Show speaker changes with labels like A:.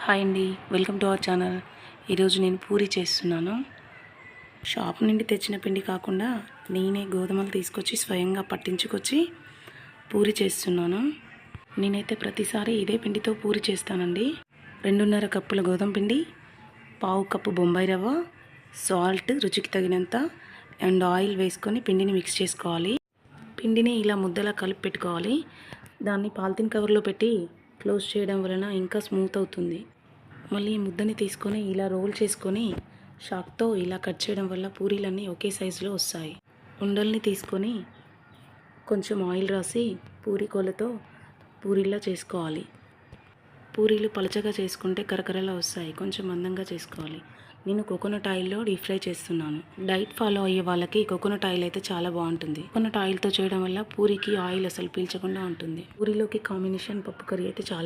A: Hi అండి, welcome to our channel. ఈరోజు నేను పూరి చేస్తున్నాను. షాప్ నుండి తెచ్చిన పిండి కాకుండా నేనే గోధుమలు తీసుకొచ్చి స్వయంగా పట్టించుకొచ్చి పూరి చేస్తున్నాను. నేనైతే ప్రతిసారి ఇదే పిండితో పూరి చేస్తానండి. 2.5 కప్పుల గోధుమ పిండి, పావు కప్పు బొంబాయి రవ్వ, సాల్ట్ రుచికి తగినంత అండ్ ఆయిల్ వేసుకొని పిండిని మిక్స్ చేసుకోవాలి. పిండిని ఇలా ముద్దలా కలిపి పెట్టుకోవాలి. దాన్ని పాలిథిన్ కవర్లో పెట్టి క్లోజ్ చేయడం వలన ఇంకా స్మూత్ అవుతుంది. మళ్ళీ ఈ ముద్దని తీసుకొని ఇలా రోల్ చేసుకొని షాక్తో ఇలా కట్ చేయడం వల్ల పూరీలన్నీ ఒకే సైజులో వస్తాయి. ఉండల్ని తీసుకొని కొంచెం ఆయిల్ రాసి పూరీ కోలతో పూరీలా చేసుకోవాలి. పూరీలు పలచగా చేసుకుంటే కరకరలా వస్తాయి, కొంచెం మందంగా చేసుకోవాలి. నేను కోకోనట్ ఆయిల్లో డీప్ ఫ్రై చేస్తున్నాను. డైట్ ఫాలో అయ్యే వాళ్ళకి కోకోనట్ ఆయిల్ అయితే చాలా బాగుంటుంది. కోకోనట్ ఆయిల్తో చేయడం వల్ల పూరీకి ఆయిల్ అసలు పీల్చకుండా ఉంటుంది. పూరీలోకి కాంబినేషన్ పప్పు కర్రీ అయితే చాలా